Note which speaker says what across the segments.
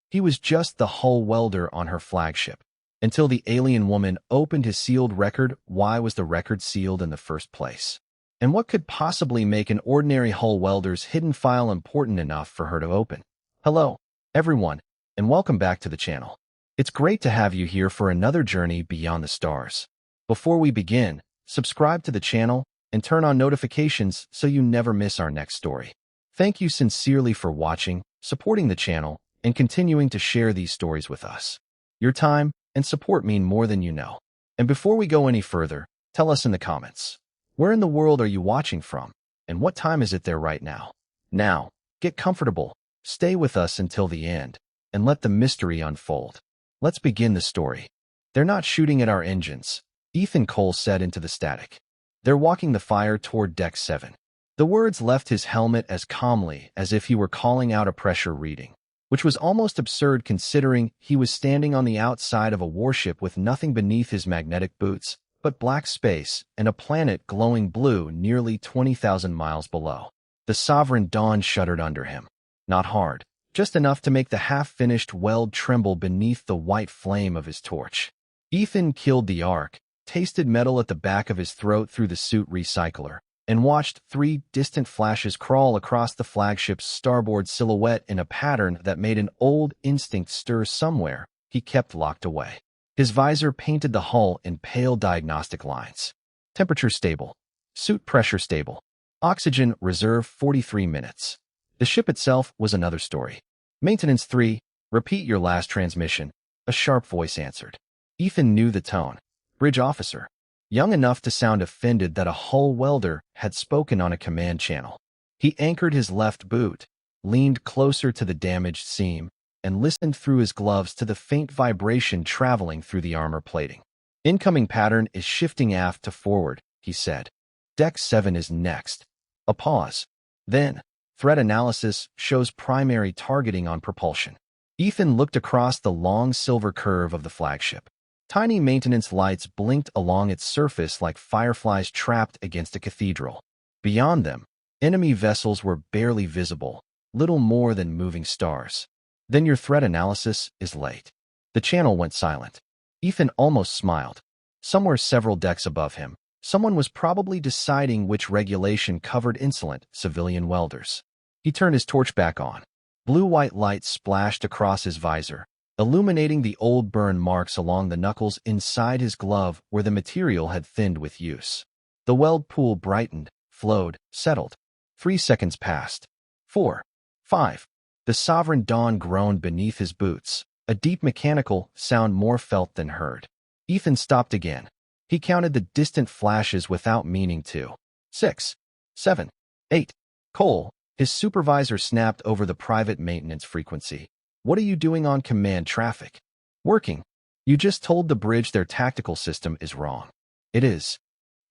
Speaker 1: He was just the hull welder on her flagship. Until the alien woman opened his sealed record. Why was the record sealed in the first place? And what could possibly make an ordinary hull welder's hidden file important enough for her to open? Hello, everyone, and welcome back to the channel. It's great to have you here for another journey beyond the stars. Before we begin, subscribe to the channel and turn on notifications so you never miss our next story. Thank you sincerely for watching, supporting the channel, and continuing to share these stories with us. Your time and support mean more than you know. And before we go any further, tell us in the comments, where in the world are you watching from, and what time is it there right now? Now, get comfortable, stay with us until the end, and let the mystery unfold. Let's begin the story. They're not shooting at our engines, Ethan Cole said into the static. They're walking the fire toward Deck 7. The words left his helmet as calmly as if he were calling out a pressure reading, which was almost absurd considering he was standing on the outside of a warship with nothing beneath his magnetic boots but black space and a planet glowing blue nearly 20,000 miles below. The Sovereign Dawn shuddered under him. Not hard, just enough to make the half-finished weld tremble beneath the white flame of his torch. Ethan killed the arc, tasted metal at the back of his throat through the suit recycler, and watched 3 distant flashes crawl across the flagship's starboard silhouette in a pattern that made an old instinct stir somewhere he kept locked away. His visor painted the hull in pale diagnostic lines. Temperature stable. Suit pressure stable. Oxygen reserve 43 minutes. The ship itself was another story. Maintenance 3. Repeat your last transmission, a sharp voice answered. Ethan knew the tone. Bridge officer. Young enough to sound offended that a hull welder had spoken on a command channel. He anchored his left boot, leaned closer to the damaged seam, and listened through his gloves to the faint vibration traveling through the armor plating. Incoming pattern is shifting aft to forward, he said. Deck 7 is next. A pause. Then, threat analysis shows primary targeting on propulsion. Ethan looked across the long silver curve of the flagship. Tiny maintenance lights blinked along its surface like fireflies trapped against a cathedral. Beyond them, enemy vessels were barely visible, little more than moving stars. Then your threat analysis is late. The channel went silent. Ethan almost smiled. Somewhere several decks above him, someone was probably deciding which regulation covered insolent civilian welders. He turned his torch back on. Blue-white light splashed across his visor, illuminating the old burn marks along the knuckles inside his glove where the material had thinned with use. The weld pool brightened, flowed, settled. 3 seconds passed. 4. 5. The Sovereign Dawn groaned beneath his boots, a deep mechanical sound more felt than heard. Ethan stopped again. He counted the distant flashes without meaning to. 6. 7. 8. Cole, his supervisor snapped over the private maintenance frequency. What are you doing on command traffic? Working. You just told the bridge their tactical system is wrong. It is.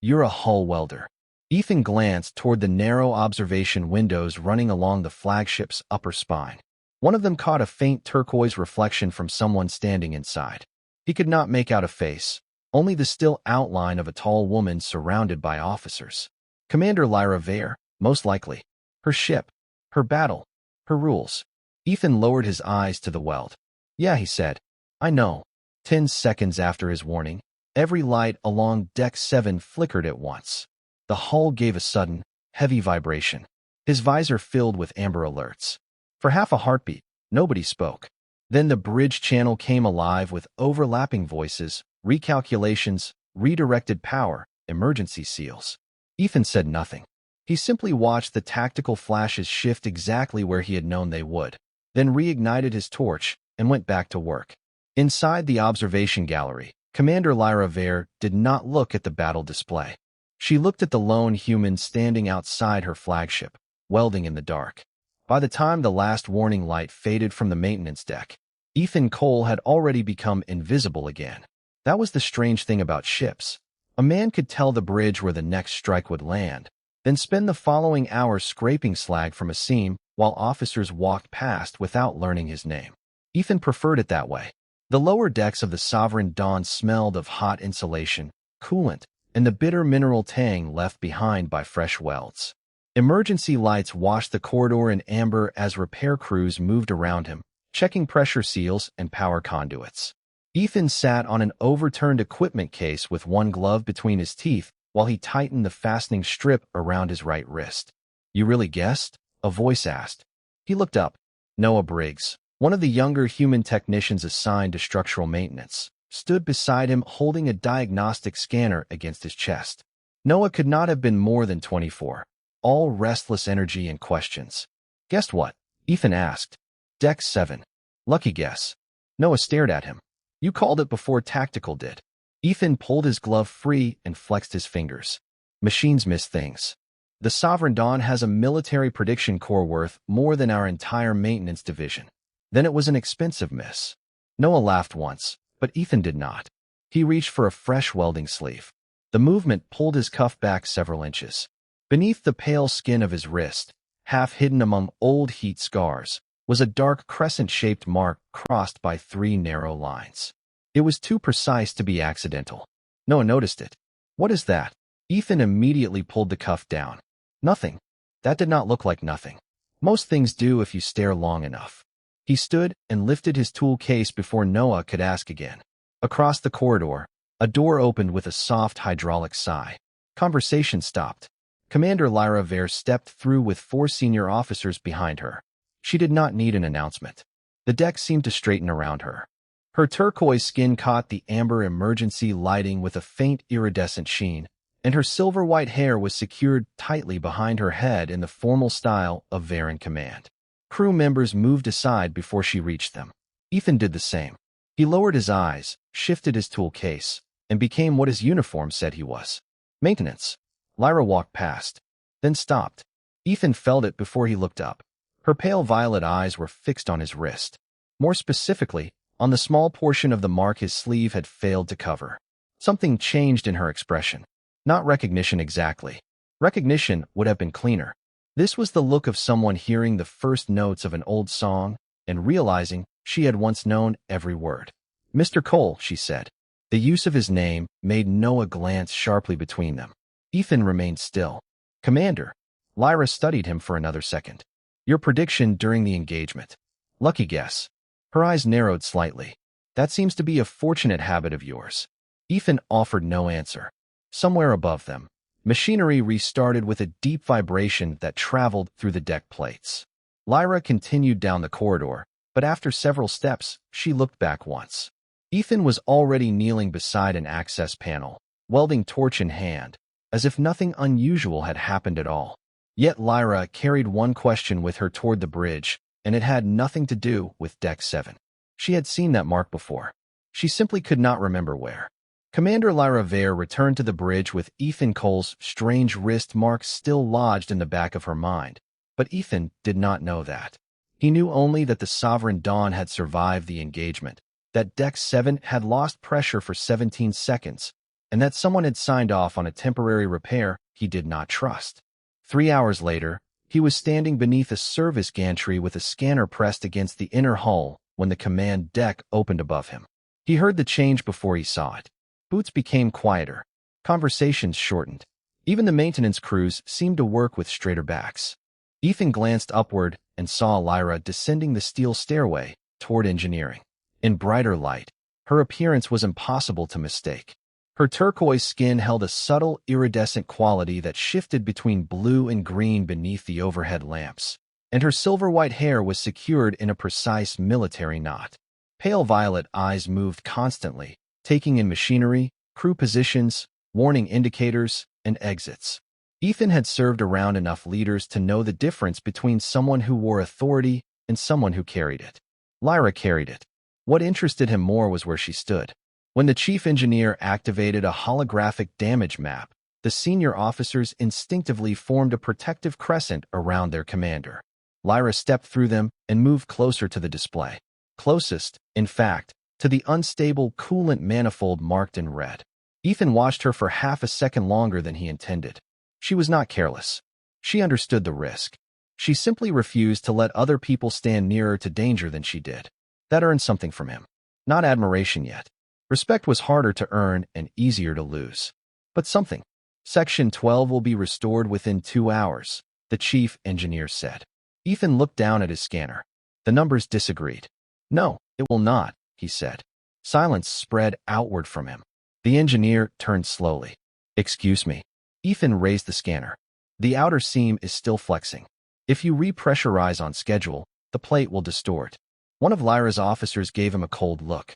Speaker 1: You're a hull welder. Ethan glanced toward the narrow observation windows running along the flagship's upper spine. One of them caught a faint turquoise reflection from someone standing inside. He could not make out a face, only the still outline of a tall woman surrounded by officers. Commander Lyra Vare, most likely. Her ship. Her battle. Her rules. Ethan lowered his eyes to the weld. Yeah, he said. I know. 10 seconds after his warning, every light along Deck 7 flickered at once. The hull gave a sudden, heavy vibration. His visor filled with amber alerts. For half a heartbeat, nobody spoke. Then the bridge channel came alive with overlapping voices, recalculations, redirected power, emergency seals. Ethan said nothing. He simply watched the tactical flashes shift exactly where he had known they would, then reignited his torch and went back to work. Inside the observation gallery, Commander Lyra Vare did not look at the battle display. She looked at the lone human standing outside her flagship, welding in the dark. By the time the last warning light faded from the maintenance deck, Ethan Cole had already become invisible again. That was the strange thing about ships. A man could tell the bridge where the next strike would land, then spend the following hour scraping slag from a seam while officers walked past without learning his name. Ethan preferred it that way. The lower decks of the Sovereign Dawn smelled of hot insulation, coolant, and the bitter mineral tang left behind by fresh welds. Emergency lights washed the corridor in amber as repair crews moved around him, checking pressure seals and power conduits. Ethan sat on an overturned equipment case with one glove between his teeth while he tightened the fastening strip around his right wrist. "You really guessed?" a voice asked. He looked up. Noah Briggs, one of the younger human technicians assigned to structural maintenance, stood beside him holding a diagnostic scanner against his chest. Noah could not have been more than 24, all restless energy and questions. "Guessed what?" Ethan asked. "Deck 7. Lucky guess." Noah stared at him. "You called it before Tactical did." Ethan pulled his glove free and flexed his fingers. "Machines miss things. The Sovereign Dawn has a military prediction core worth more than our entire maintenance division." Then it was an expensive miss. Noah laughed once, but Ethan did not. He reached for a fresh welding sleeve. The movement pulled his cuff back several inches. Beneath the pale skin of his wrist, half hidden among old heat scars, was a dark crescent-shaped mark crossed by 3 narrow lines. It was too precise to be accidental. Noah noticed it. "What is that?" Ethan immediately pulled the cuff down. "Nothing." That did not look like nothing. Most things do if you stare long enough. He stood and lifted his tool case before Noah could ask again. Across the corridor, a door opened with a soft hydraulic sigh. Conversation stopped. Commander Lyra Vare stepped through with 4 senior officers behind her. She did not need an announcement. The deck seemed to straighten around her. Her turquoise skin caught the amber emergency lighting with a faint iridescent sheen, and her silver-white hair was secured tightly behind her head in the formal style of Varen command. Crew members moved aside before she reached them. Ethan did the same. He lowered his eyes, shifted his tool case, and became what his uniform said he was. Maintenance. Lyra walked past, then stopped. Ethan felt it before he looked up. Her pale violet eyes were fixed on his wrist. More specifically, on the small portion of the mark his sleeve had failed to cover. Something changed in her expression. Not recognition exactly. Recognition would have been cleaner. This was the look of someone hearing the first notes of an old song and realizing she had once known every word. "Mr. Cole," she said. The use of his name made Noah glance sharply between them. Ethan remained still. "Commander." Lyra studied him for another second. "Your prediction during the engagement." "Lucky guess." Her eyes narrowed slightly. "That seems to be a fortunate habit of yours." Ethan offered no answer. Somewhere above them, machinery restarted with a deep vibration that traveled through the deck plates. Lyra continued down the corridor, but after several steps, she looked back once. Ethan was already kneeling beside an access panel, welding torch in hand, as if nothing unusual had happened at all. Yet Lyra carried one question with her toward the bridge, and it had nothing to do with Deck 7. She had seen that mark before. She simply could not remember where. Commander Lyra Vare returned to the bridge with Ethan Cole's strange wrist mark still lodged in the back of her mind. But Ethan did not know that. He knew only that the Sovereign Dawn had survived the engagement, that Deck 7 had lost pressure for 17 seconds, and that someone had signed off on a temporary repair he did not trust. 3 hours later, he was standing beneath a service gantry with a scanner pressed against the inner hull when the command deck opened above him. He heard the change before he saw it. Boots became quieter. Conversations shortened. Even the maintenance crews seemed to work with straighter backs. Ethan glanced upward and saw Lyra descending the steel stairway toward engineering. In brighter light, her appearance was impossible to mistake. Her turquoise skin held a subtle, iridescent quality that shifted between blue and green beneath the overhead lamps, and her silver-white hair was secured in a precise military knot. Pale violet eyes moved constantly, taking in machinery, crew positions, warning indicators, and exits. Ethan had served around enough leaders to know the difference between someone who wore authority and someone who carried it. Lyra carried it. What interested him more was where she stood. When the chief engineer activated a holographic damage map, the senior officers instinctively formed a protective crescent around their commander. Lyra stepped through them and moved closer to the display. Closest, in fact, to the unstable coolant manifold marked in red. Ethan watched her for half a second longer than he intended. She was not careless. She understood the risk. She simply refused to let other people stand nearer to danger than she did. That earned something from him. Not admiration yet. Respect was harder to earn and easier to lose. But something. Section 12 will be restored within 2 hours, the chief engineer said. Ethan looked down at his scanner. The numbers disagreed. No, it will not, he said. Silence spread outward from him. The engineer turned slowly. Excuse me. Ethan raised the scanner. The outer seam is still flexing. If you repressurize on schedule, the plate will distort. One of Lyra's officers gave him a cold look.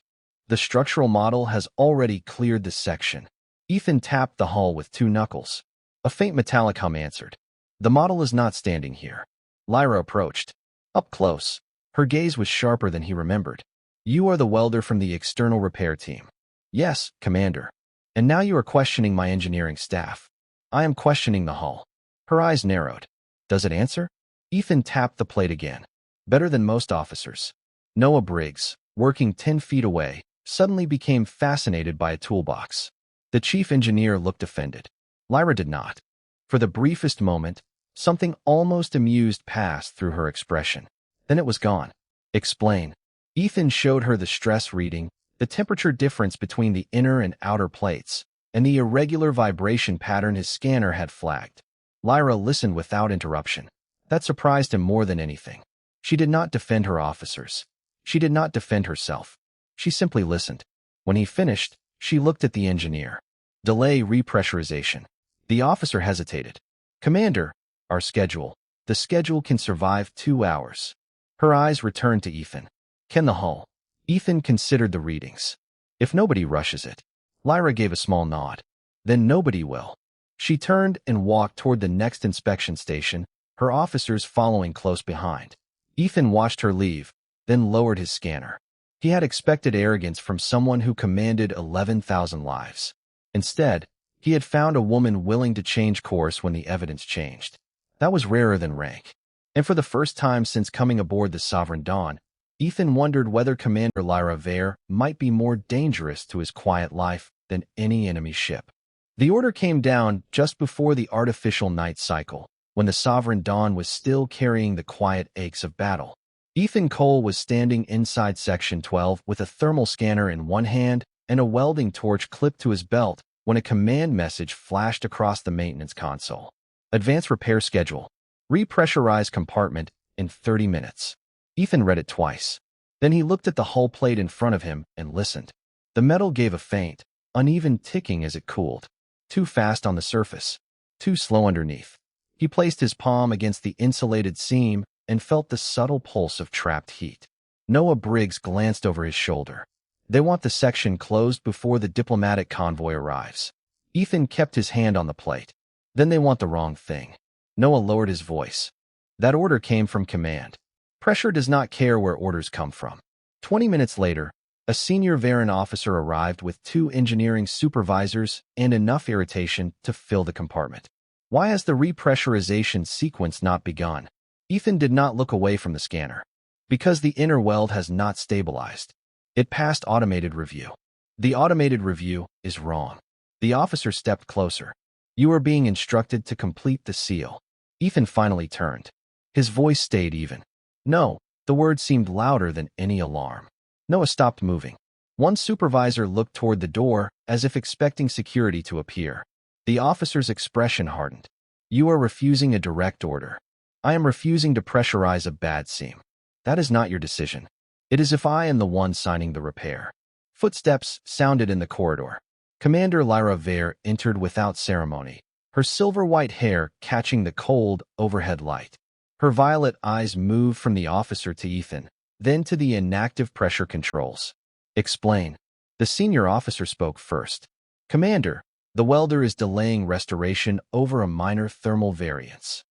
Speaker 1: The structural model has already cleared the section. Ethan tapped the hull with 2 knuckles. A faint metallic hum answered. The model is not standing here. Lyra approached. Up close. Her gaze was sharper than he remembered. You are the welder from the external repair team. Yes, Commander. And now you are questioning my engineering staff. I am questioning the hull. Her eyes narrowed. Does it answer? Ethan tapped the plate again. Better than most officers. Noah Briggs, working 10 feet away, suddenly became fascinated by a toolbox. The chief engineer looked offended. Lyra did not. For the briefest moment, something almost amused passed through her expression. Then it was gone. Explain. Ethan showed her the stress reading, the temperature difference between the inner and outer plates, and the irregular vibration pattern his scanner had flagged. Lyra listened without interruption. That surprised him more than anything. She did not defend her officers. She did not defend herself. She simply listened. When he finished, she looked at the engineer. Delay repressurization. The officer hesitated. Commander, our schedule. The schedule can survive 2 hours. Her eyes returned to Ethan. Can the hull? Ethan considered the readings. If nobody rushes it. Lyra gave a small nod. Then nobody will. She turned and walked toward the next inspection station, her officers following close behind. Ethan watched her leave, then lowered his scanner. He had expected arrogance from someone who commanded 11,000 lives. Instead, he had found a woman willing to change course when the evidence changed. That was rarer than rank. And for the first time since coming aboard the Sovereign Dawn, Ethan wondered whether Commander Lyra Vare might be more dangerous to his quiet life than any enemy ship. The order came down just before the artificial night cycle, when the Sovereign Dawn was still carrying the quiet aches of battle. Ethan Cole was standing inside Section 12 with a thermal scanner in one hand and a welding torch clipped to his belt when a command message flashed across the maintenance console. Advanced repair schedule. Repressurize compartment in 30 minutes. Ethan read it twice. Then he looked at the hull plate in front of him and listened. The metal gave a faint, uneven ticking as it cooled. Too fast on the surface. Too slow underneath. He placed his palm against the insulated seam and felt the subtle pulse of trapped heat. Noah Briggs glanced over his shoulder. They want the section closed before the diplomatic convoy arrives. Ethan kept his hand on the plate. Then they want the wrong thing. Noah lowered his voice. That order came from command. Pressure does not care where orders come from. 20 minutes later, a senior Varan officer arrived with 2 engineering supervisors and enough irritation to fill the compartment. Why has the repressurization sequence not begun? Ethan did not look away from the scanner. Because the inner weld has not stabilized. It passed automated review. The automated review is wrong. The officer stepped closer. You are being instructed to complete the seal. Ethan finally turned. His voice stayed even. No, the word seemed louder than any alarm. Noah stopped moving. One supervisor looked toward the door as if expecting security to appear. The officer's expression hardened. You are refusing a direct order. I am refusing to pressurize a bad seam. That is not your decision. It is if I am the one signing the repair. Footsteps sounded in the corridor. Commander Lyra Vare entered without ceremony, her silver-white hair catching the cold overhead light. Her violet eyes moved from the officer to Ethan, then to the inactive pressure controls. Explain. The senior officer spoke first. Commander, the welder is delaying restoration over a minor thermal variance.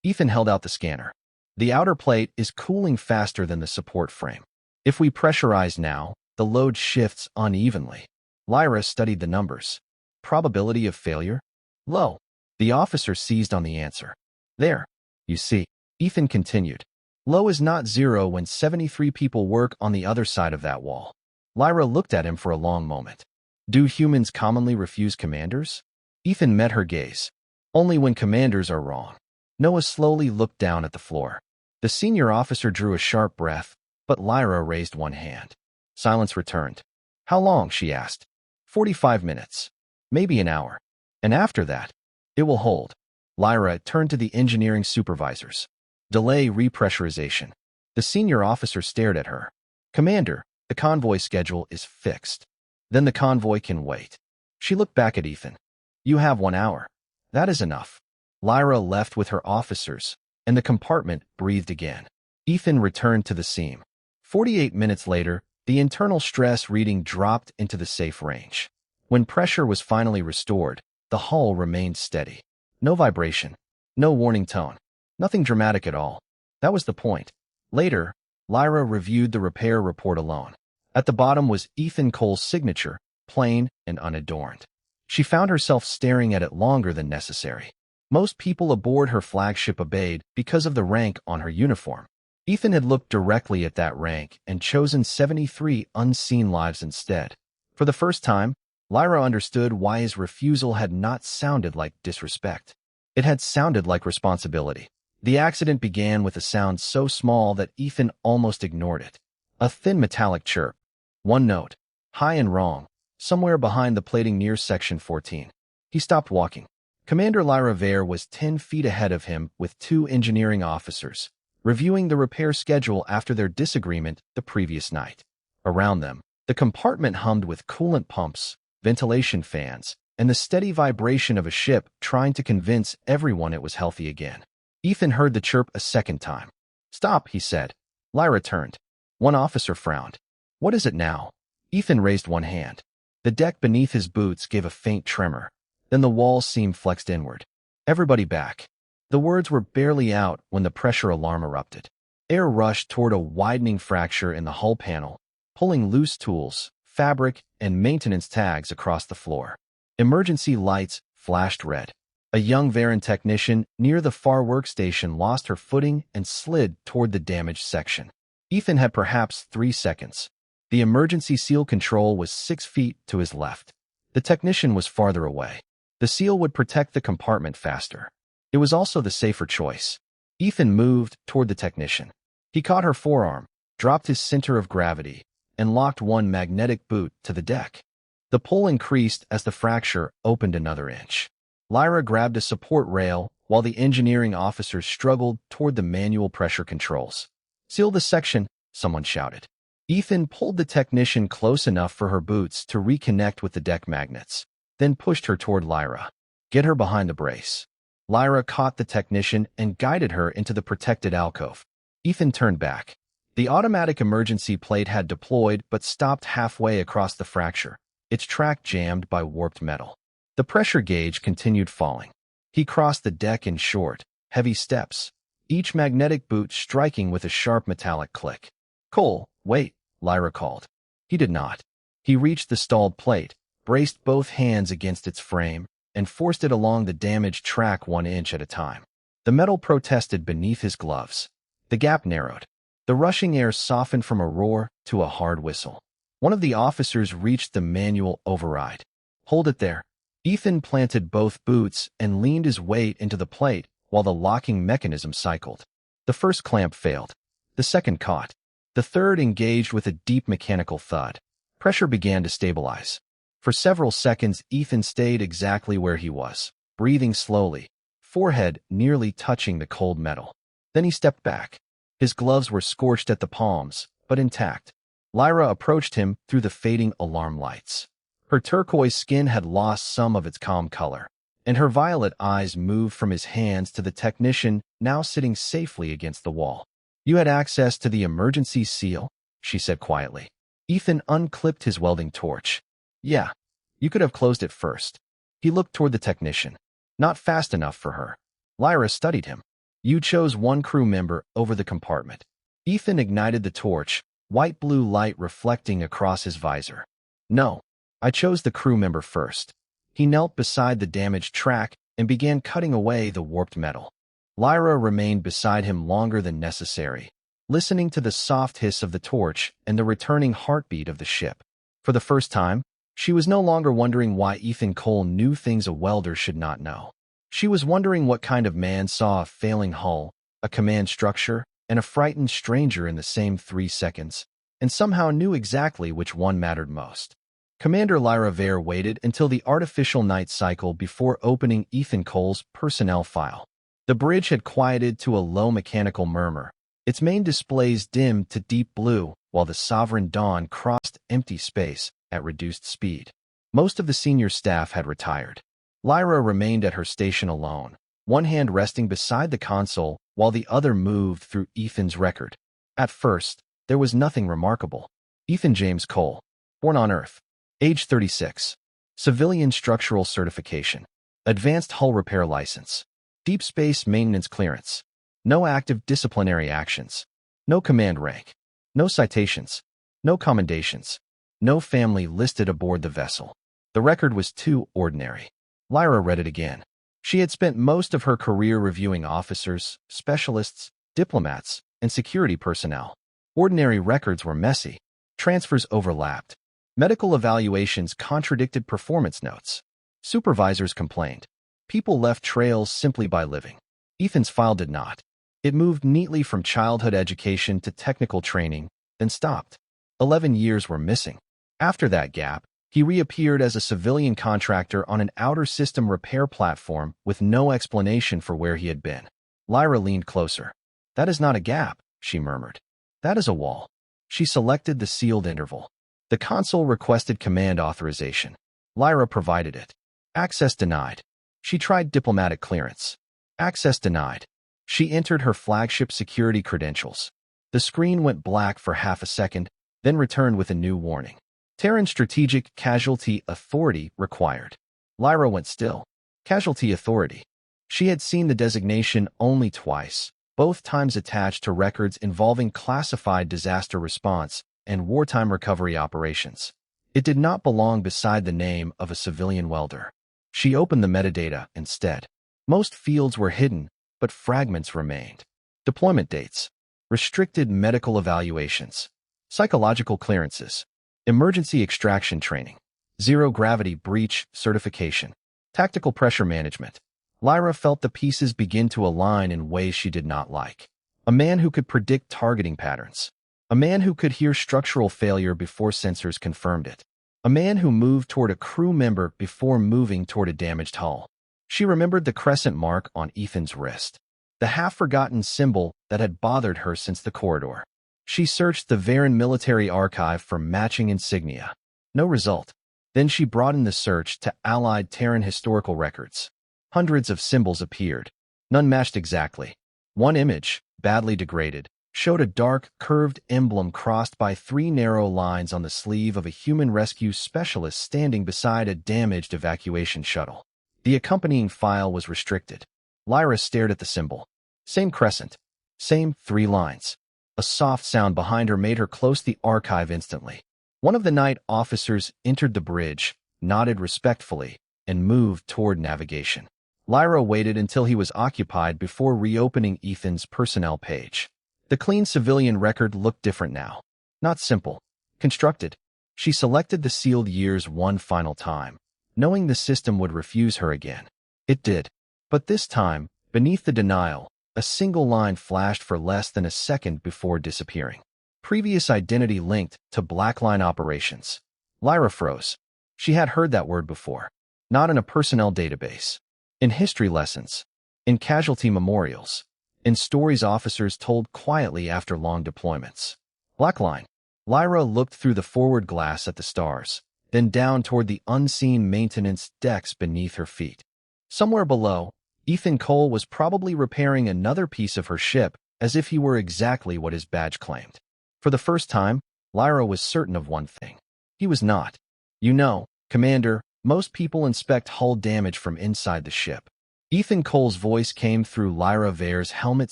Speaker 1: Ethan held out the scanner. The outer plate is cooling faster than the support frame. If we pressurize now, the load shifts unevenly. Lyra studied the numbers. Probability of failure? Low. The officer seized on the answer. There. You see. Ethan continued. Low is not 0 when 73 people work on the other side of that wall. Lyra looked at him for a long moment. Do humans commonly refuse commanders? Ethan met her gaze. Only when commanders are wrong. Noah slowly looked down at the floor. The senior officer drew a sharp breath, but Lyra raised one hand. Silence returned. How long? She asked. 45 minutes. Maybe an hour. And after that, it will hold. Lyra turned to the engineering supervisors. Delay repressurization. The senior officer stared at her. Commander, the convoy schedule is fixed. Then the convoy can wait. She looked back at Ethan. You have 1 hour. That is enough. Lyra left with her officers, and the compartment breathed again. Ethan returned to the seam. 48 minutes later, the internal stress reading dropped into the safe range. When pressure was finally restored, the hull remained steady. No vibration, no warning tone, nothing dramatic at all. That was the point. Later, Lyra reviewed the repair report alone. At the bottom was Ethan Cole's signature, plain and unadorned. She found herself staring at it longer than necessary. Most people aboard her flagship obeyed because of the rank on her uniform. Ethan had looked directly at that rank and chosen 73 unseen lives instead. For the first time, Lyra understood why his refusal had not sounded like disrespect. It had sounded like responsibility. The accident began with a sound so small that Ethan almost ignored it. A thin metallic chirp. One note, high and wrong, somewhere behind the plating near Section 14. He stopped walking. Commander Lyra Vare was 10 feet ahead of him with 2 engineering officers, reviewing the repair schedule after their disagreement the previous night. Around them, the compartment hummed with coolant pumps, ventilation fans, and the steady vibration of a ship trying to convince everyone it was healthy again. Ethan heard the chirp a second time. Stop, he said. Lyra turned. One officer frowned. What is it now? Ethan raised one hand. The deck beneath his boots gave a faint tremor. Then the wall seam flexed inward. Everybody back. The words were barely out when the pressure alarm erupted. Air rushed toward a widening fracture in the hull panel, pulling loose tools, fabric, and maintenance tags across the floor. Emergency lights flashed red. A young Varan technician near the far workstation lost her footing and slid toward the damaged section. Ethan had perhaps 3 seconds. The emergency seal control was 6 feet to his left. The technician was farther away. The seal would protect the compartment faster. It was also the safer choice. Ethan moved toward the technician. He caught her forearm, dropped his center of gravity, and locked one magnetic boot to the deck. The pull increased as the fracture opened another inch. Lyra grabbed a support rail while the engineering officers struggled toward the manual pressure controls. Seal the section, someone shouted. Ethan pulled the technician close enough for her boots to reconnect with the deck magnets, then pushed her toward Lyra. Get her behind the brace. Lyra caught the technician and guided her into the protected alcove. Ethan turned back. The automatic emergency plate had deployed but stopped halfway across the fracture, its track jammed by warped metal. The pressure gauge continued falling. He crossed the deck in short, heavy steps, each magnetic boot striking with a sharp metallic click. Cole, wait, Lyra called. He did not. He reached the stalled plate, braced both hands against its frame, and forced it along the damaged track 1 inch at a time. The metal protested beneath his gloves. The gap narrowed. The rushing air softened from a roar to a hard whistle. One of the officers reached the manual override. Hold it there. Ethan planted both boots and leaned his weight into the plate while the locking mechanism cycled. The first clamp failed. The second caught. The third engaged with a deep mechanical thud. Pressure began to stabilize. For several seconds, Ethan stayed exactly where he was, breathing slowly, forehead nearly touching the cold metal. Then he stepped back. His gloves were scorched at the palms, but intact. Lyra approached him through the fading alarm lights. Her turquoise skin had lost some of its calm color, and her violet eyes moved from his hands to the technician now sitting safely against the wall. You had access to the emergency seal, she said quietly. Ethan unclipped his welding torch. Yeah, you could have closed it first. He looked toward the technician. Not fast enough for her. Lyra studied him. You chose one crew member over the compartment. Ethan ignited the torch, white-blue light reflecting across his visor. No, I chose the crew member first. He knelt beside the damaged track and began cutting away the warped metal. Lyra remained beside him longer than necessary, listening to the soft hiss of the torch and the returning heartbeat of the ship. For the first time, she was no longer wondering why Ethan Cole knew things a welder should not know. She was wondering what kind of man saw a failing hull, a command structure, and a frightened stranger in the same 3 seconds, and somehow knew exactly which one mattered most. Commander Lyra Vare waited until the artificial night cycle before opening Ethan Cole's personnel file. The bridge had quieted to a low mechanical murmur, its main displays dimmed to deep blue while the Sovereign Dawn crossed empty space at reduced speed. Most of the senior staff had retired. Lyra remained at her station alone, one hand resting beside the console while the other moved through Ethan's record. At first, there was nothing remarkable. Ethan James Cole, born on Earth, age 36, civilian structural certification, advanced hull repair license, deep space maintenance clearance, no active disciplinary actions, no command rank, no citations, no commendations, no family listed aboard the vessel. The record was too ordinary. Lyra read it again. She had spent most of her career reviewing officers, specialists, diplomats, and security personnel. Ordinary records were messy. Transfers overlapped. Medical evaluations contradicted performance notes. Supervisors complained. People left trails simply by living. Ethan's file did not. It moved neatly from childhood education to technical training, then stopped. 11 years were missing. After that gap, he reappeared as a civilian contractor on an outer system repair platform with no explanation for where he had been. Lyra leaned closer. "That is not a gap," she murmured. "That is a wall." She selected the sealed interval. The console requested command authorization. Lyra provided it. Access denied. She tried diplomatic clearance. Access denied. She entered her Flagship security credentials. The screen went black for half a second, then returned with a new warning. Terran Strategic Casualty Authority required. Lyra went still. Casualty Authority. She had seen the designation only twice, both times attached to records involving classified disaster response and wartime recovery operations. It did not belong beside the name of a civilian welder. She opened the metadata instead. Most fields were hidden, but fragments remained. Deployment dates. Restricted medical evaluations. Psychological clearances. Emergency extraction training. Zero-gravity breach certification. Tactical pressure management. Lyra felt the pieces begin to align in ways she did not like. A man who could predict targeting patterns. A man who could hear structural failure before sensors confirmed it. A man who moved toward a crew member before moving toward a damaged hull. She remembered the crescent mark on Ethan's wrist, the half-forgotten symbol that had bothered her since the corridor. She searched the Varen military archive for matching insignia. No result. Then she broadened the search to Allied Terran historical records. Hundreds of symbols appeared. None matched exactly. One image, badly degraded, showed a dark, curved emblem crossed by 3 narrow lines on the sleeve of a human rescue specialist standing beside a damaged evacuation shuttle. The accompanying file was restricted. Lyra stared at the symbol. Same crescent. Same 3 lines. A soft sound behind her made her close the archive instantly. One of the night officers entered the bridge, nodded respectfully, and moved toward navigation. Lyra waited until he was occupied before reopening Ethan's personnel page. The clean civilian record looked different now. Not simple. Constructed. She selected the sealed years one final time, knowing the system would refuse her again. It did. But this time, beneath the denial, a single line flashed for less than a second before disappearing. Previous identity linked to blackline operations. Lyra froze. She had heard that word before. Not in a personnel database. In history lessons. In casualty memorials. In stories officers told quietly after long deployments. Blackline. Lyra looked through the forward glass at the stars, then down toward the unseen maintenance decks beneath her feet. Somewhere below, Ethan Cole was probably repairing another piece of her ship as if he were exactly what his badge claimed. For the first time, Lyra was certain of one thing. He was not. "You know, Commander, most people inspect hull damage from inside the ship." Ethan Cole's voice came through Lyra Vare's helmet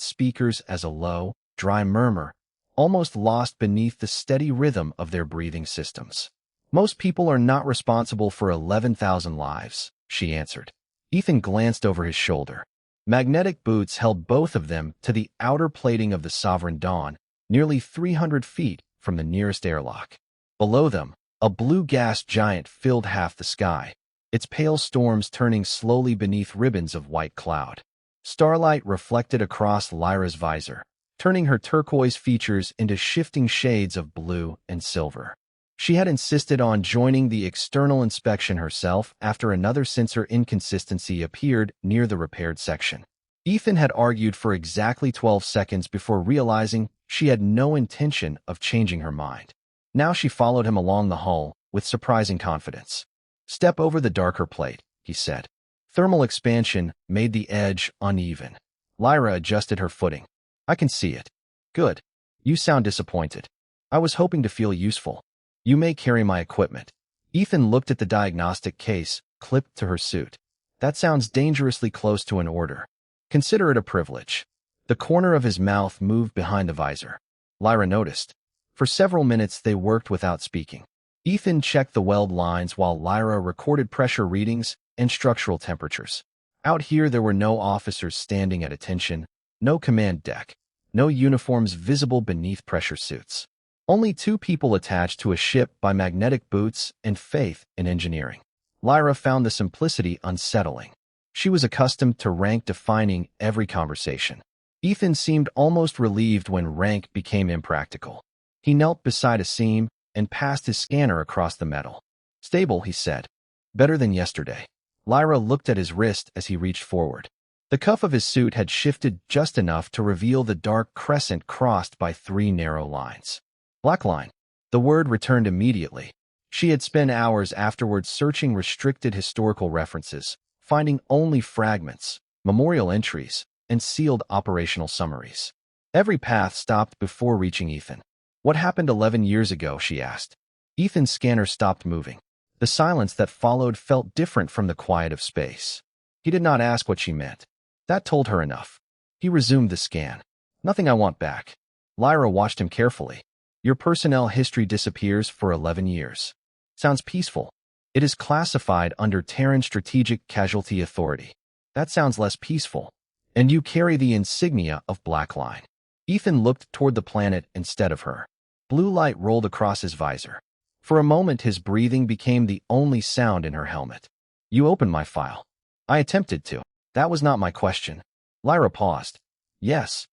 Speaker 1: speakers as a low, dry murmur, almost lost beneath the steady rhythm of their breathing systems. "Most people are not responsible for 11,000 lives," she answered. Ethan glanced over his shoulder. Magnetic boots held both of them to the outer plating of the Sovereign Dawn, nearly 300 feet from the nearest airlock. Below them, a blue gas giant filled half the sky, its pale storms turning slowly beneath ribbons of white cloud. Starlight reflected across Lyra's visor, turning her turquoise features into shifting shades of blue and silver. She had insisted on joining the external inspection herself after another sensor inconsistency appeared near the repaired section. Ethan had argued for exactly 12 seconds before realizing she had no intention of changing her mind. Now she followed him along the hull with surprising confidence. "Step over the darker plate," he said. Thermal expansion made the edge uneven. Lyra adjusted her footing. "I can see it." "Good. You sound disappointed." "I was hoping to feel useful." "You may carry my equipment." Ethan looked at the diagnostic case clipped to her suit. "That sounds dangerously close to an order." "Consider it a privilege." The corner of his mouth moved behind the visor. Lyra noticed. For several minutes they worked without speaking. Ethan checked the weld lines while Lyra recorded pressure readings and structural temperatures. Out here there were no officers standing at attention, no command deck, no uniforms visible beneath pressure suits. Only two people attached to a ship by magnetic boots and faith in engineering. Lyra found the simplicity unsettling. She was accustomed to rank defining every conversation. Ethan seemed almost relieved when rank became impractical. He knelt beside a seam and passed his scanner across the metal. "Stable," he said. "Better than yesterday." Lyra looked at his wrist as he reached forward. The cuff of his suit had shifted just enough to reveal the dark crescent crossed by 3 narrow lines. "Black line." The word returned immediately. She had spent hours afterwards searching restricted historical references, finding only fragments, memorial entries, and sealed operational summaries. Every path stopped before reaching Ethan. "What happened 11 years ago?" she asked. Ethan's scanner stopped moving. The silence that followed felt different from the quiet of space. He did not ask what she meant. That told her enough. He resumed the scan. "Nothing I want back." Lyra watched him carefully. "Your personnel history disappears for 11 years. Sounds peaceful. It is classified under Terran Strategic Casualty Authority." "That sounds less peaceful." "And you carry the insignia of Black Line." Ethan looked toward the planet instead of her. Blue light rolled across his visor. For a moment his breathing became the only sound in her helmet. "You opened my file." "I attempted to." "That was not my question." Lyra paused. "Yes."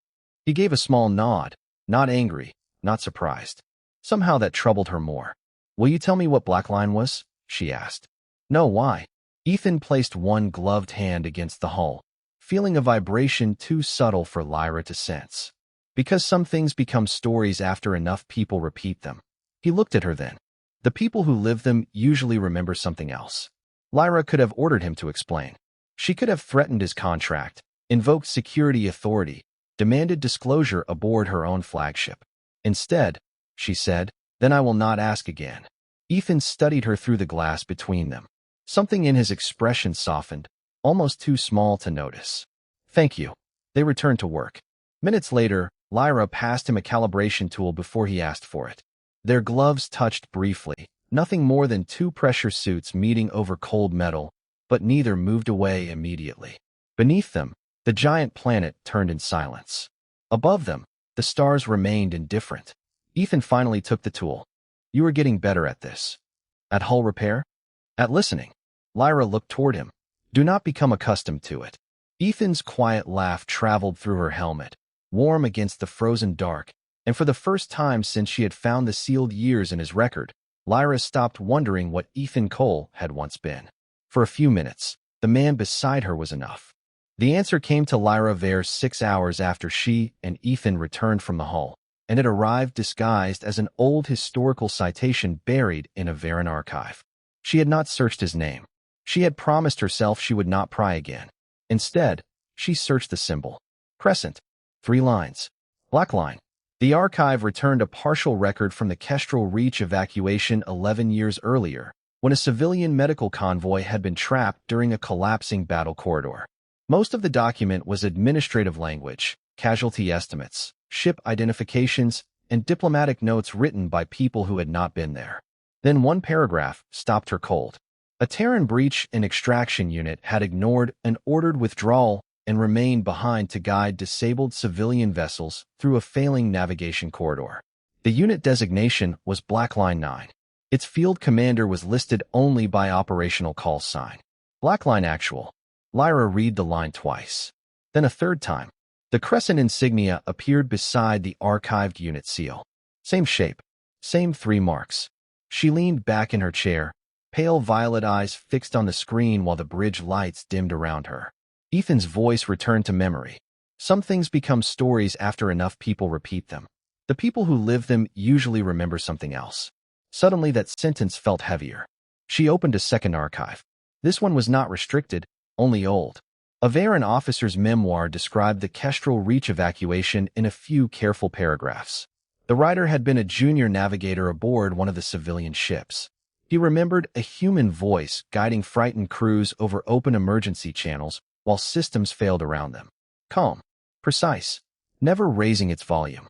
Speaker 1: He gave a small nod, not angry, not surprised. Somehow that troubled her more. "Will you tell me what Black Line was?" she asked. "No, why?" Ethan placed one gloved hand against the hull, feeling a vibration too subtle for Lyra to sense. "Because some things become stories after enough people repeat them." He looked at her then. "The people who live them usually remember something else." Lyra could have ordered him to explain. She could have threatened his contract, invoked security authority, demanded disclosure aboard her own flagship. Instead, she said, "Then I will not ask again." Ethan studied her through the glass between them. Something in his expression softened, almost too small to notice. "Thank you." They returned to work. Minutes later, Lyra passed him a calibration tool before he asked for it. Their gloves touched briefly, nothing more than 2 pressure suits meeting over cold metal, but neither moved away immediately. Beneath them, the giant planet turned in silence. Above them, the stars remained indifferent. Ethan finally took the tool. "You are getting better at this." "At hull repair?" "At listening." Lyra looked toward him. "Do not become accustomed to it." Ethan's quiet laugh traveled through her helmet, warm against the frozen dark, and for the first time since she had found the sealed years in his record, Lyra stopped wondering what Ethan Cole had once been. For a few minutes, the man beside her was enough. The answer came to Lyra Vare 6 hours after she and Ethan returned from the hull, and it arrived disguised as an old historical citation buried in a Varan archive. She had not searched his name. She had promised herself she would not pry again. Instead, she searched the symbol. Crescent. 3 lines. Black Line. The archive returned a partial record from the Kestrel Reach evacuation 11 years earlier, when a civilian medical convoy had been trapped during a collapsing battle corridor. Most of the document was administrative language, casualty estimates, ship identifications, and diplomatic notes written by people who had not been there. Then one paragraph stopped her cold. A Terran breach and extraction unit had ignored an ordered withdrawal and remained behind to guide disabled civilian vessels through a failing navigation corridor. The unit designation was Black Line 9. Its field commander was listed only by operational call sign. Black Line Actual. Lyra read the line twice. Then a third time. The crescent insignia appeared beside the archived unit seal. Same shape. Same 3 marks. She leaned back in her chair, pale violet eyes fixed on the screen while the bridge lights dimmed around her. Ethan's voice returned to memory. Some things become stories after enough people repeat them. The people who live them usually remember something else. Suddenly that sentence felt heavier. She opened a second archive. This one was not restricted, only old. A Varan officer's memoir described the Kestrel Reach evacuation in a few careful paragraphs. The writer had been a junior navigator aboard one of the civilian ships. He remembered a human voice guiding frightened crews over open emergency channels while systems failed around them. Calm, precise, never raising its volume.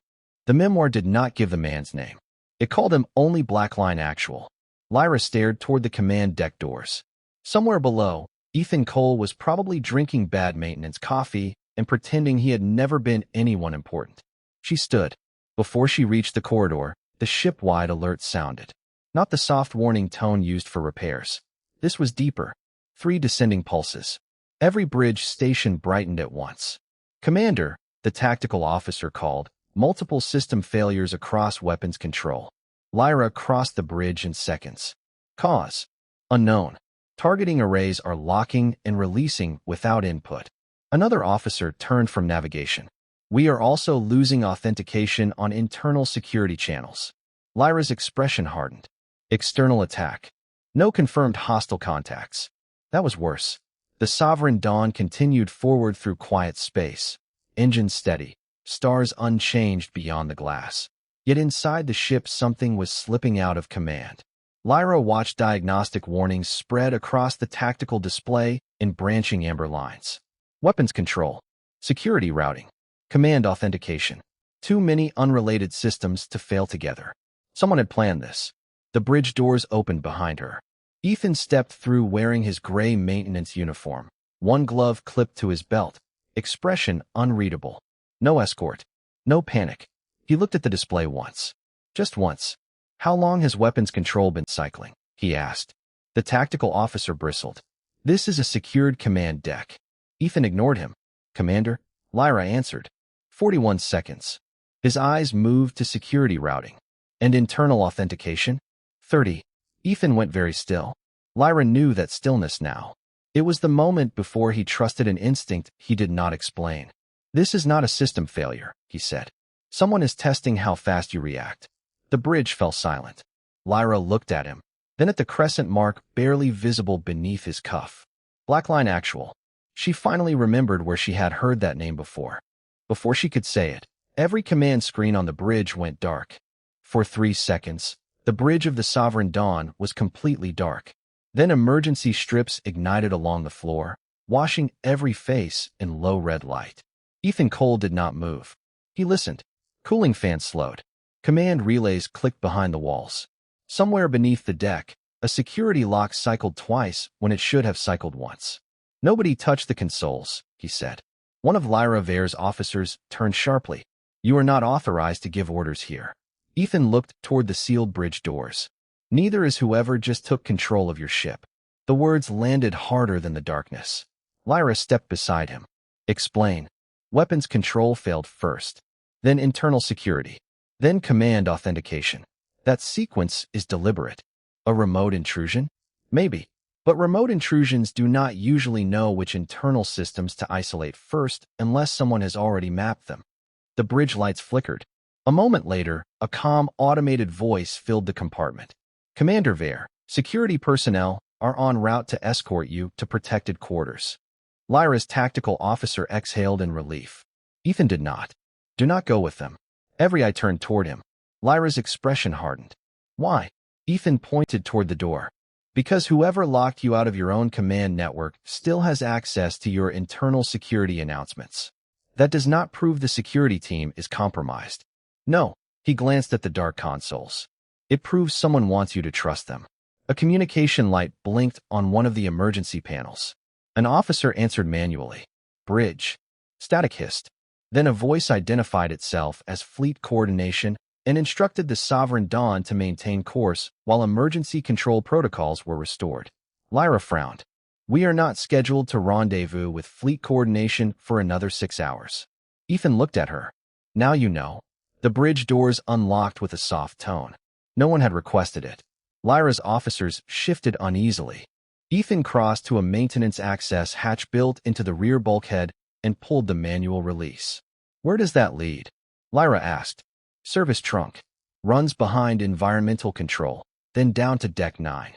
Speaker 1: The memoir did not give the man's name. It called him only Blackline Actual. Lyra stared toward the command deck doors. Somewhere below, Ethan Cole was probably drinking bad maintenance coffee and pretending he had never been anyone important. She stood. Before she reached the corridor, the ship-wide alert sounded. Not the soft warning tone used for repairs. This was deeper. 3 descending pulses. Every bridge station brightened at once. Commander, the tactical officer called, multiple system failures across weapons control. Lyra crossed the bridge in seconds. Cause: unknown. Targeting arrays are locking and releasing without input. Another officer turned from navigation. We are also losing authentication on internal security channels. Lyra's expression hardened. External attack. No confirmed hostile contacts. That was worse. The Sovereign Dawn continued forward through quiet space. Engines steady. Stars unchanged beyond the glass. Yet inside the ship something was slipping out of command. Lyra watched diagnostic warnings spread across the tactical display in branching amber lines. Weapons control. Security routing. Command authentication. Too many unrelated systems to fail together. Someone had planned this. The bridge doors opened behind her. Ethan stepped through wearing his gray maintenance uniform. One glove clipped to his belt. Expression unreadable. No escort. No panic. He looked at the display once. Just once. How long has weapons control been cycling? He asked. The tactical officer bristled. This is a secured command deck. Ethan ignored him. Commander, Lyra answered. 41 seconds. His eyes moved to security routing. And internal authentication? 30. Ethan went very still. Lyra knew that stillness now. It was the moment before he trusted an instinct he did not explain. This is not a system failure, he said. Someone is testing how fast you react. The bridge fell silent. Lyra looked at him, then at the crescent mark barely visible beneath his cuff. Blackline Actual. She finally remembered where she had heard that name before. Before she could say it, every command screen on the bridge went dark. For 3 seconds, the bridge of the Sovereign Dawn was completely dark. Then emergency strips ignited along the floor, washing every face in low red light. Ethan Cole did not move. He listened. Cooling fans slowed. Command relays clicked behind the walls. Somewhere beneath the deck, a security lock cycled twice when it should have cycled once. Nobody touched the consoles, he said. One of Lyra Vare's officers turned sharply. You are not authorized to give orders here. Ethan looked toward the sealed bridge doors. Neither is whoever just took control of your ship. The words landed harder than the darkness. Lyra stepped beside him. Explain. Weapons control failed first. Then internal security. Then command authentication. That sequence is deliberate. A remote intrusion? Maybe. But remote intrusions do not usually know which internal systems to isolate first unless someone has already mapped them. The bridge lights flickered. A moment later, a calm, automated voice filled the compartment. Commander Vare, security personnel are en route to escort you to protected quarters. Lyra's tactical officer exhaled in relief. Ethan did not. Do not go with them. Every eye turned toward him. Lyra's expression hardened. Why? Ethan pointed toward the door. Because whoever locked you out of your own command network still has access to your internal security announcements. That does not prove the security team is compromised. No, he glanced at the dark consoles. It proves someone wants you to trust them. A communication light blinked on one of the emergency panels. An officer answered manually. Bridge. Static hissed. Then a voice identified itself as Fleet Coordination and instructed the Sovereign Dawn to maintain course while emergency control protocols were restored. Lyra frowned. We are not scheduled to rendezvous with Fleet Coordination for another 6 hours. Ethan looked at her. Now you know. The bridge doors unlocked with a soft tone. No one had requested it. Lyra's officers shifted uneasily. Ethan crossed to a maintenance access hatch built into the rear bulkhead and pulled the manual release. Where does that lead? Lyra asked. Service trunk. Runs behind environmental control, then down to deck 9.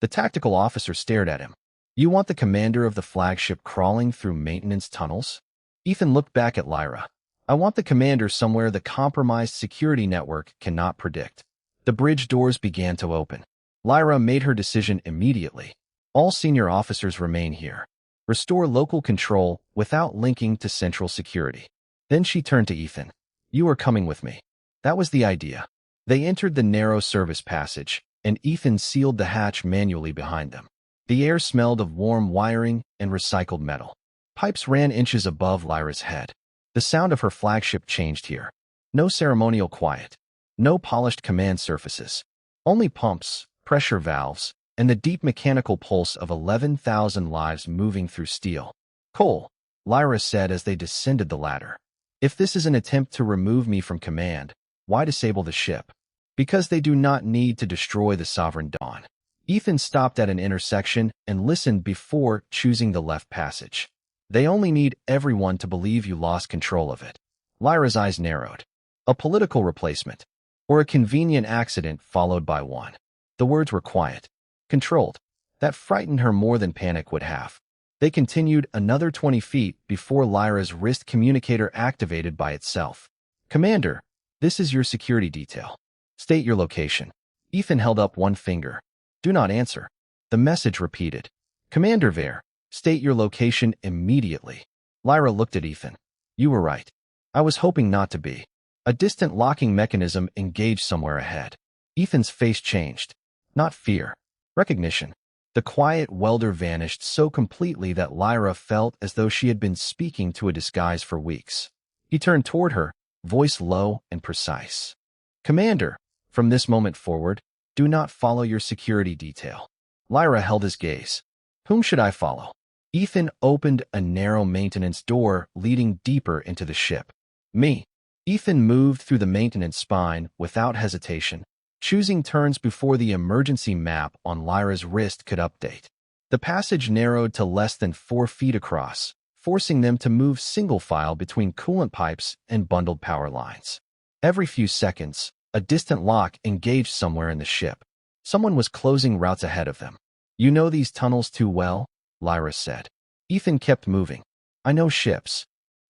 Speaker 1: The tactical officer stared at him. You want the commander of the flagship crawling through maintenance tunnels? Ethan looked back at Lyra. I want the commander somewhere the compromised security network cannot predict. The bridge doors began to open. Lyra made her decision immediately. All senior officers remain here. Restore local control without linking to central security. Then she turned to Ethan. You are coming with me. That was the idea. They entered the narrow service passage, and Ethan sealed the hatch manually behind them. The air smelled of warm wiring and recycled metal. Pipes ran inches above Lyra's head. The sound of her flagship changed here. No ceremonial quiet. No polished command surfaces. Only pumps, pressure valves, and the deep mechanical pulse of 11,000 lives moving through steel. Cole, Lyra said as they descended the ladder. If this is an attempt to remove me from command, why disable the ship? Because they do not need to destroy the Sovereign Dawn. Ethan stopped at an intersection and listened before choosing the left passage. They only need everyone to believe you lost control of it. Lyra's eyes narrowed. A political replacement, or a convenient accident followed by one. The words were quiet, controlled. That frightened her more than panic would have. They continued another 20 feet before Lyra's wrist communicator activated by itself. Commander, this is your security detail. State your location. Ethan held up one finger. Do not answer. The message repeated. Commander Vare, state your location immediately. Lyra looked at Ethan. You were right. I was hoping not to be. A distant locking mechanism engaged somewhere ahead. Ethan's face changed. Not fear. Recognition. The quiet welder vanished so completely that Lyra felt as though she had been speaking to a disguise for weeks. He turned toward her, voice low and precise. Commander, from this moment forward, do not follow your security detail. Lyra held his gaze. Whom should I follow? Ethan opened a narrow maintenance door leading deeper into the ship. Me. Ethan moved through the maintenance spine without hesitation, choosing turns before the emergency map on Lyra's wrist could update. The passage narrowed to less than 4 feet across, forcing them to move single file between coolant pipes and bundled power lines. Every few seconds, a distant lock engaged somewhere in the ship. Someone was closing routes ahead of them. You know these tunnels too well, Lyra said. Ethan kept moving. I know ships.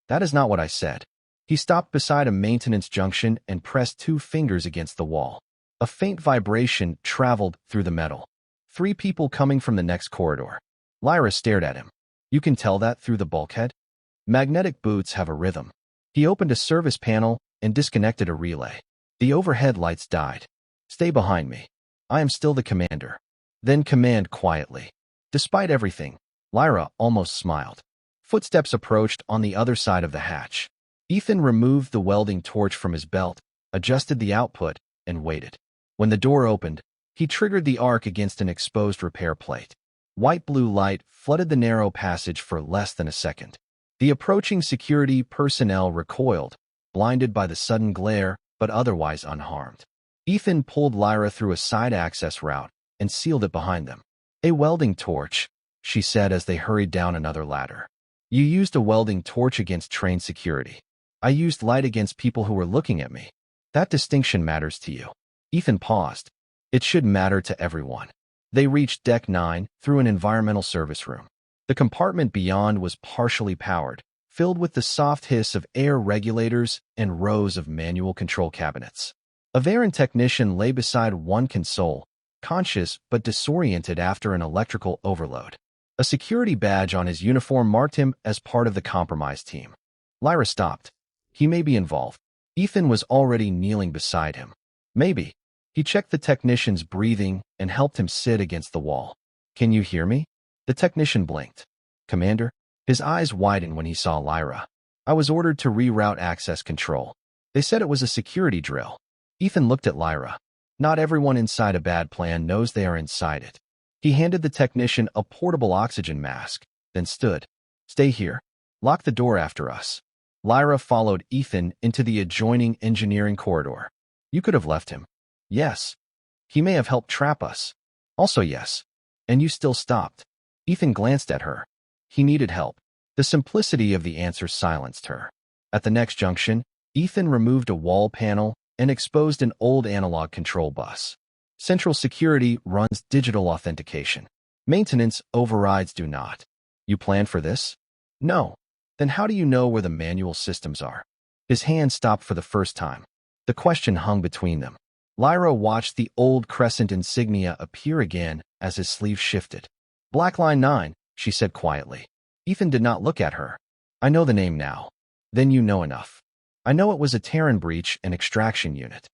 Speaker 1: That is not what I said. He stopped beside a maintenance junction and pressed 2 fingers against the wall. A faint vibration traveled through the metal. 3 people coming from the next corridor. Lyra stared at him. You can tell that through the bulkhead? Magnetic boots have a rhythm. He opened a service panel and disconnected a relay. The overhead lights died. Stay behind me. I am still the commander. Then command quietly. Despite everything, Lyra almost smiled. Footsteps approached on the other side of the hatch. Ethan removed the welding torch from his belt, adjusted the output, and waited. When the door opened, he triggered the arc against an exposed repair plate. White-blue light flooded the narrow passage for less than a second. The approaching security personnel recoiled, blinded by the sudden glare, but otherwise unharmed. Ethan pulled Lyra through a side access route and sealed it behind them. A welding torch, she said as they hurried down another ladder. You used a welding torch against trained security. I used light against people who were looking at me. That distinction matters to you. Ethan paused. It should matter to everyone. They reached deck 9 through an environmental service room. The compartment beyond was partially powered, filled with the soft hiss of air regulators and rows of manual control cabinets. A Varen technician lay beside one console, conscious but disoriented after an electrical overload. A security badge on his uniform marked him as part of the compromised team. Lyra stopped. He may be involved. Ethan was already kneeling beside him. Maybe. He checked the technician's breathing and helped him sit against the wall. Can you hear me? The technician blinked. Commander? His eyes widened when he saw Lyra. I was ordered to reroute access control. They said it was a security drill. Ethan looked at Lyra. Not everyone inside a bad plan knows they are inside it. He handed the technician a portable oxygen mask, then stood. Stay here. Lock the door after us. Lyra followed Ethan into the adjoining engineering corridor. You could have left him. Yes. He may have helped trap us. Also yes. And you still stopped. Ethan glanced at her. He needed help. The simplicity of the answer silenced her. At the next junction, Ethan removed a wall panel and exposed an old analog control bus. Central Security runs digital authentication. Maintenance overrides do not. You planned for this? No. Then how do you know where the manual systems are? His hand stopped for the first time. The question hung between them. Lyra watched the old crescent insignia appear again as his sleeve shifted. Black Line 9, she said quietly. Ethan did not look at her. I know the name now. Then you know enough. I know it was a Terran breach and extraction unit.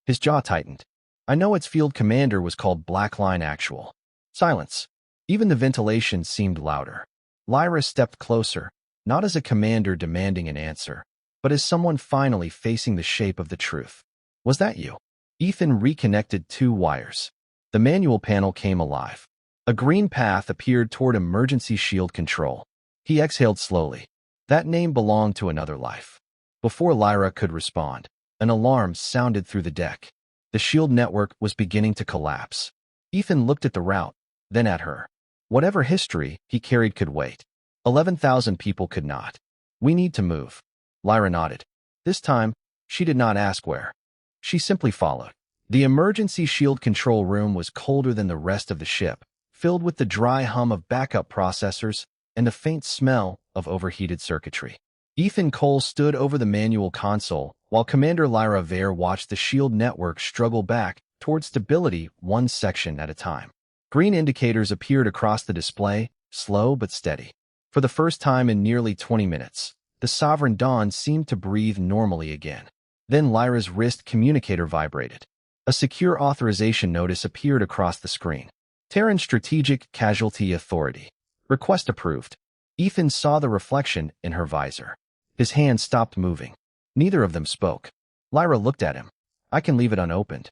Speaker 1: His jaw tightened. I know its field commander was called Black Line Actual. Silence. Even the ventilation seemed louder. Lyra stepped closer, not as a commander demanding an answer, but as someone finally facing the shape of the truth. Was that you? Ethan reconnected two wires. The manual panel came alive. A green path appeared toward emergency shield control. He exhaled slowly. That name belonged to another life. Before Lyra could respond, an alarm sounded through the deck. The shield network was beginning to collapse. Ethan looked at the route, then at her. Whatever history he carried could wait. 11,000 people could not. We need to move. Lyra nodded. This time, she did not ask where. She simply followed. The emergency shield control room was colder than the rest of the ship, filled with the dry hum of backup processors and the faint smell of overheated circuitry. Ethan Cole stood over the manual console, while Commander Lyra Vare watched the shield network struggle back toward stability one section at a time. Green indicators appeared across the display, slow but steady. For the first time in nearly 20 minutes, the Sovereign Dawn seemed to breathe normally again. Then Lyra's wrist communicator vibrated. A secure authorization notice appeared across the screen. Terran Strategic Casualty Authority. Request approved. Ethan saw the reflection in her visor. His hand stopped moving. Neither of them spoke. Lyra looked at him. I can leave it unopened.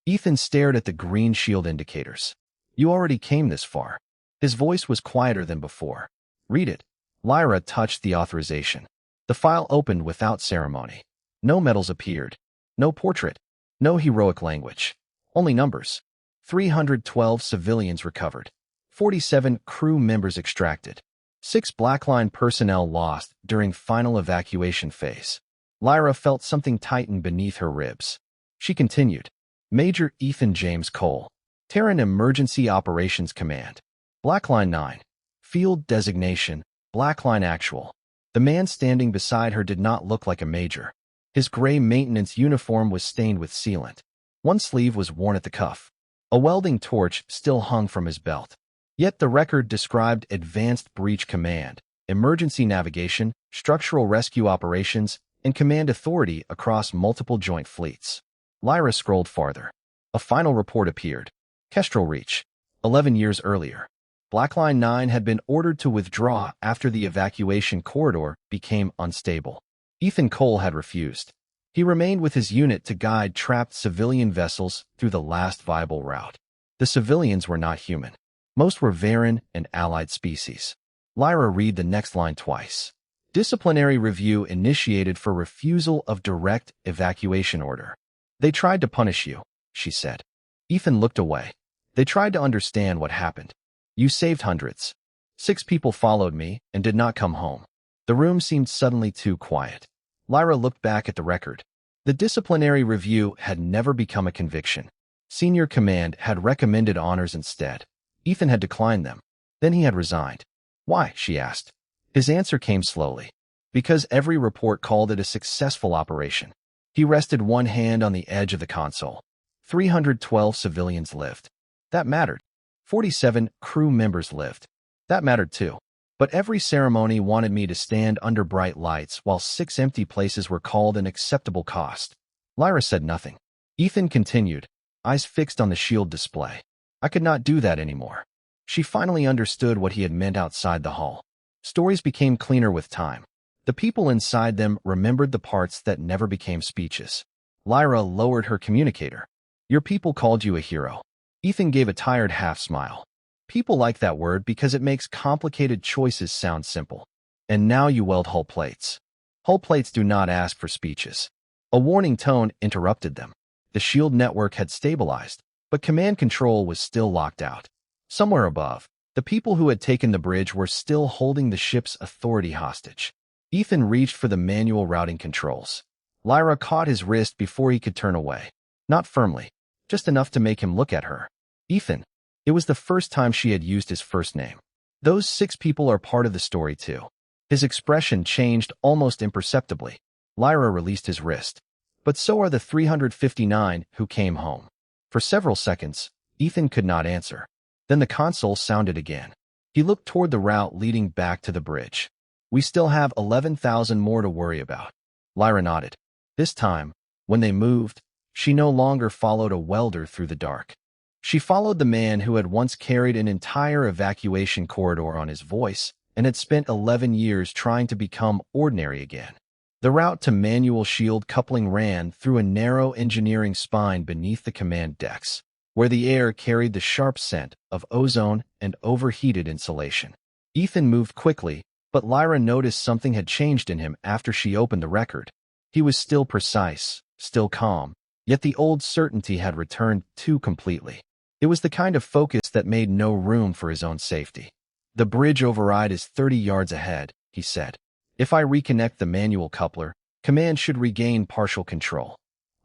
Speaker 1: Ethan stared at the green shield indicators. You already came this far. His voice was quieter than before. Read it. Lyra touched the authorization. The file opened without ceremony. No medals appeared. No portrait. No heroic language. Only numbers. 312 civilians recovered. 47 crew members extracted. 6 Blackline personnel lost during final evacuation phase. Lyra felt something tighten beneath her ribs. She continued. Major Ethan James Cole. Terran Emergency Operations Command. Blackline 9. Field designation, Blackline Actual. The man standing beside her did not look like a major. His gray maintenance uniform was stained with sealant. One sleeve was worn at the cuff. A welding torch still hung from his belt. Yet the record described Advanced Breach Command, Emergency Navigation, Structural Rescue Operations, and Command Authority across multiple joint fleets. Lyra scrolled farther. A final report appeared. Kestrel Reach. 11 years earlier. Blackline 9 had been ordered to withdraw after the evacuation corridor became unstable. Ethan Cole had refused. He remained with his unit to guide trapped civilian vessels through the last viable route. The civilians were not human. Most were Varan and allied species. Lyra read the next line twice. Disciplinary review initiated for refusal of direct evacuation order. They tried to punish you, she said. Ethan looked away. They tried to understand what happened. You saved hundreds. 6 people followed me and did not come home. The room seemed suddenly too quiet. Lyra looked back at the record. The disciplinary review had never become a conviction. Senior Command had recommended honors instead. Ethan had declined them. Then he had resigned. Why? She asked. His answer came slowly. Because every report called it a successful operation. He rested one hand on the edge of the console. 312 civilians lived. That mattered. 47 crew members lived. That mattered too. But every ceremony wanted me to stand under bright lights while 6 empty places were called an acceptable cost. Lyra said nothing. Ethan continued, eyes fixed on the shield display. I could not do that anymore. She finally understood what he had meant outside the hall. Stories became cleaner with time. The people inside them remembered the parts that never became speeches. Lyra lowered her communicator. Your people called you a hero. Ethan gave a tired half-smile. People like that word because it makes complicated choices sound simple. And now you weld hull plates. Hull plates do not ask for speeches. A warning tone interrupted them. The shield network had stabilized, but command control was still locked out. Somewhere above, the people who had taken the bridge were still holding the ship's authority hostage. Ethan reached for the manual routing controls. Lyra caught his wrist before he could turn away. Not firmly, just enough to make him look at her. Ethan. It was the first time she had used his first name. Those 6 people are part of the story too. His expression changed almost imperceptibly. Lyra released his wrist. But so are the 359 who came home. For several seconds, Ethan could not answer. Then the console sounded again. He looked toward the route leading back to the bridge. We still have 11,000 more to worry about. Lyra nodded. This time, when they moved, she no longer followed a welder through the dark. She followed the man who had once carried an entire evacuation corridor on his voice and had spent 11 years trying to become ordinary again. The route to manual shield coupling ran through a narrow engineering spine beneath the command decks, where the air carried the sharp scent of ozone and overheated insulation. Ethan moved quickly, but Lyra noticed something had changed in him after she opened the record. He was still precise, still calm, yet the old certainty had returned too completely. It was the kind of focus that made no room for his own safety. The bridge override is 30 yards ahead, he said. If I reconnect the manual coupler, command should regain partial control.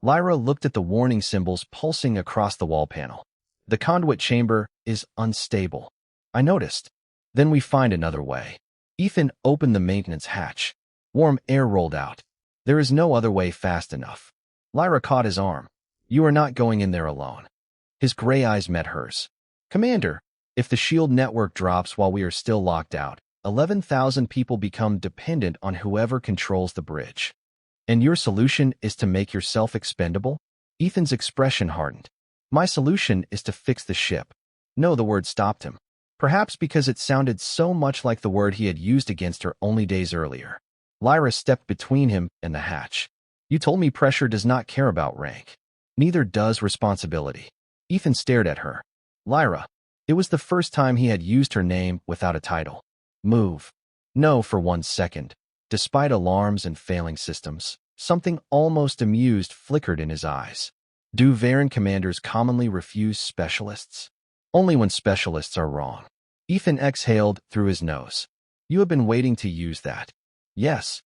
Speaker 1: Lyra looked at the warning symbols pulsing across the wall panel. The conduit chamber is unstable. I noticed. Then we find another way. Ethan opened the maintenance hatch. Warm air rolled out. There is no other way fast enough. Lyra caught his arm. You are not going in there alone. His gray eyes met hers. Commander, if the shield network drops while we are still locked out, 11,000 people become dependent on whoever controls the bridge. And your solution is to make yourself expendable? Ethan's expression hardened. My solution is to fix the ship. No, the word stopped him. Perhaps because it sounded so much like the word he had used against her only days earlier. Lyra stepped between him and the hatch. You told me pressure does not care about rank. Neither does responsibility. Ethan stared at her. Lyra. It was the first time he had used her name without a title. Move. No, for 1 second. Despite alarms and failing systems, something almost amused flickered in his eyes. Do Varen commanders commonly refuse specialists? Only when specialists are wrong. Ethan exhaled through his nose. You have been waiting to use that. Yes.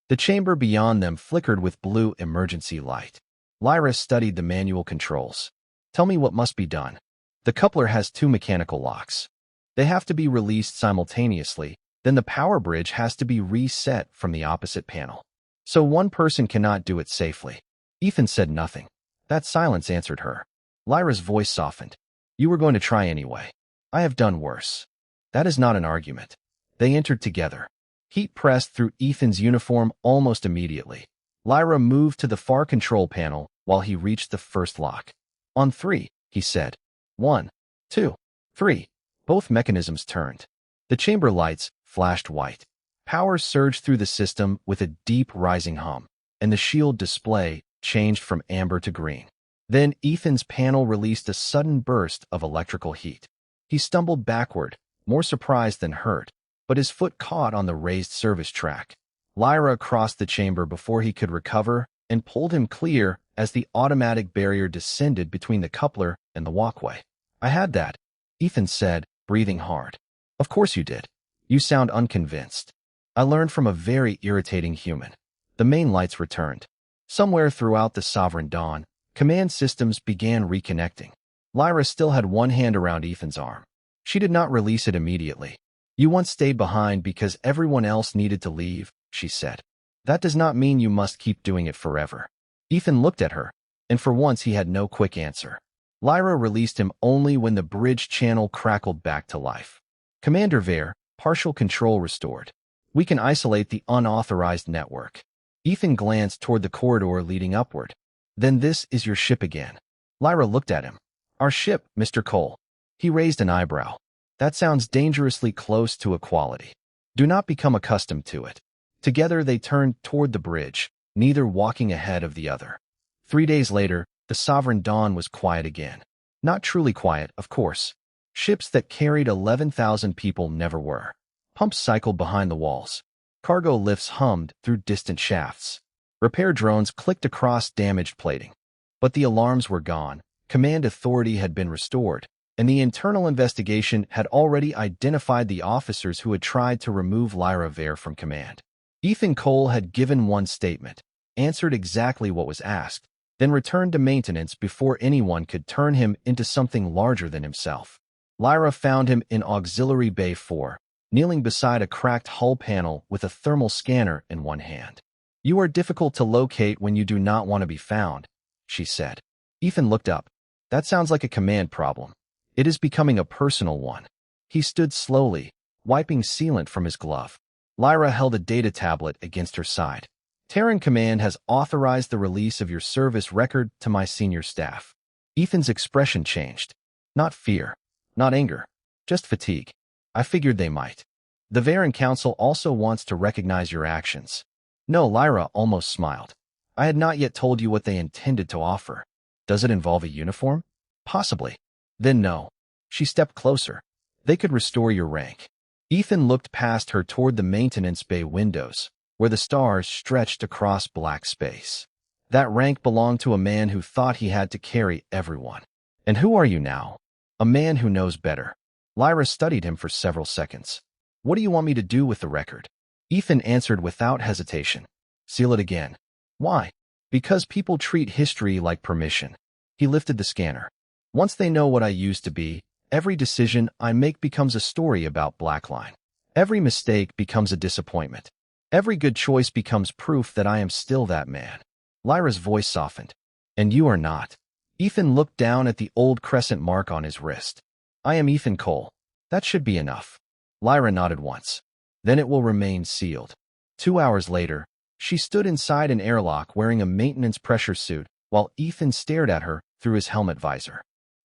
Speaker 1: The chamber beyond them flickered with blue emergency light. Lyra studied the manual controls. Tell me what must be done. The coupler has 2 mechanical locks. They have to be released simultaneously, then the power bridge has to be reset from the opposite panel. So one person cannot do it safely. Ethan said nothing. That silence answered her. Lyra's voice softened. You were going to try anyway. I have done worse. That is not an argument. They entered together. Heat pressed through Ethan's uniform almost immediately. Lyra moved to the far control panel while he reached the first lock. On 3, he said. 1, 2, 3. Both mechanisms turned. The chamber lights flashed white. Power surged through the system with a deep rising hum, and the shield display changed from amber to green. Then Ethan's panel released a sudden burst of electrical heat. He stumbled backward, more surprised than hurt, but his foot caught on the raised service track. Lyra crossed the chamber before he could recover and pulled him clear as the automatic barrier descended between the coupler and the walkway. I had that, Ethan said, breathing hard. Of course you did. You sound unconvinced. I learned from a very irritating human. The main lights returned. Somewhere throughout the Sovereign Dawn, command systems began reconnecting. Lyra still had one hand around Ethan's arm. She did not release it immediately. You once stayed behind because everyone else needed to leave, she said. That does not mean you must keep doing it forever. Ethan looked at her, and for once he had no quick answer. Lyra released him only when the bridge channel crackled back to life. Commander Vare, partial control restored. We can isolate the unauthorized network. Ethan glanced toward the corridor leading upward. Then this is your ship again. Lyra looked at him. Our ship, Mr. Cole. He raised an eyebrow. That sounds dangerously close to equality. Do not become accustomed to it. Together they turned toward the bridge, neither walking ahead of the other. 3 days later, the Sovereign Dawn was quiet again. Not truly quiet, of course. Ships that carried 11,000 people never were. Pumps cycled behind the walls. Cargo lifts hummed through distant shafts. Repair drones clicked across damaged plating. But the alarms were gone, command authority had been restored, and the internal investigation had already identified the officers who had tried to remove Lyra Vare from command. Ethan Cole had given one statement, answered exactly what was asked, then returned to maintenance before anyone could turn him into something larger than himself. Lyra found him in Auxiliary Bay 4, kneeling beside a cracked hull panel with a thermal scanner in one hand. "You are difficult to locate when you do not want to be found," she said. Ethan looked up. "That sounds like a command problem. It is becoming a personal one." He stood slowly, wiping sealant from his glove. Lyra held a data tablet against her side. "Terran Command has authorized the release of your service record to my senior staff." Ethan's expression changed. Not fear, not anger, just fatigue. "I figured they might. The Varen Council also wants to recognize your actions." "No," Lyra almost smiled. "I had not yet told you what they intended to offer." "Does it involve a uniform?" "Possibly." "Then no." She stepped closer. "They could restore your rank." Ethan looked past her toward the maintenance bay windows, where the stars stretched across black space. That rank belonged to a man who thought he had to carry everyone. "And who are you now?" "A man who knows better." Lyra studied him for several seconds. "What do you want me to do with the record?" Ethan answered without hesitation. "Seal it again." "Why?" "Because people treat history like permission." He lifted the scanner. "Once they know what I used to be, every decision I make becomes a story about Blackline. Every mistake becomes a disappointment. Every good choice becomes proof that I am still that man." Lyra's voice softened. "And you are not." Ethan looked down at the old crescent mark on his wrist. "I am Ethan Cole. That should be enough." Lyra nodded once. "Then it will remain sealed." 2 hours later, she stood inside an airlock wearing a maintenance pressure suit while Ethan stared at her through his helmet visor.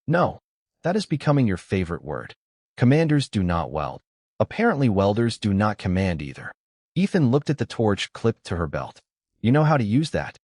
Speaker 1: "No, that is becoming your favorite word. Commanders do not weld. Apparently welders do not command either." Ethan looked at the torch clipped to her belt. "You know how to use that?"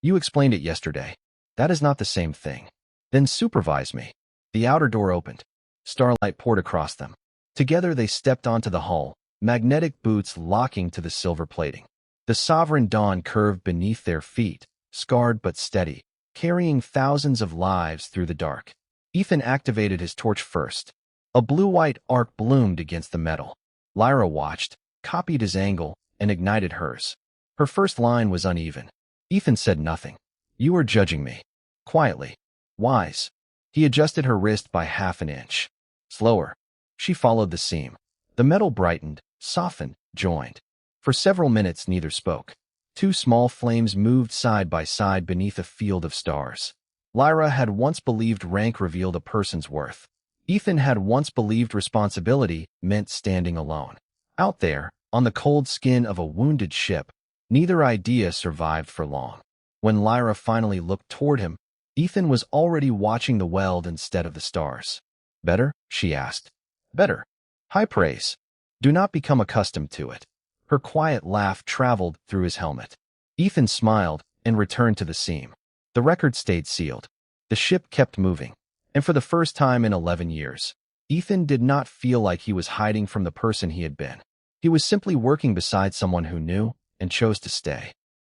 Speaker 1: "You explained it yesterday." "That is not the same thing." "Then supervise me." The outer door opened. Starlight poured across them. Together they stepped onto the hull, magnetic boots locking to the silver plating. The Sovereign Dawn curved beneath their feet, scarred but steady, carrying thousands of lives through the dark. Ethan activated his torch first. A blue-white arc bloomed against the metal. Lyra watched, copied his angle, and ignited hers. Her first line was uneven. Ethan said nothing. "You are judging me." Quietly. "Wise." He adjusted her wrist by half an inch. Slower. She followed the seam. The metal brightened, softened, joined. For several minutes neither spoke. Two small flames moved side by side beneath a field of stars. Lyra had once believed rank revealed a person's worth. Ethan had once believed responsibility meant standing alone. Out there, on the cold skin of a wounded ship, neither idea survived for long. When Lyra finally looked toward him, Ethan was already watching the weld instead of the stars. "Better?" she asked. "Better." "High praise. Do not become accustomed to it." Her quiet laugh traveled through his helmet. Ethan smiled and returned to the seam. The record stayed sealed. The ship kept moving. And for the first time in 11 years, Ethan did not feel like he was hiding from the person he had been. He was simply working beside someone who knew and chose to stay.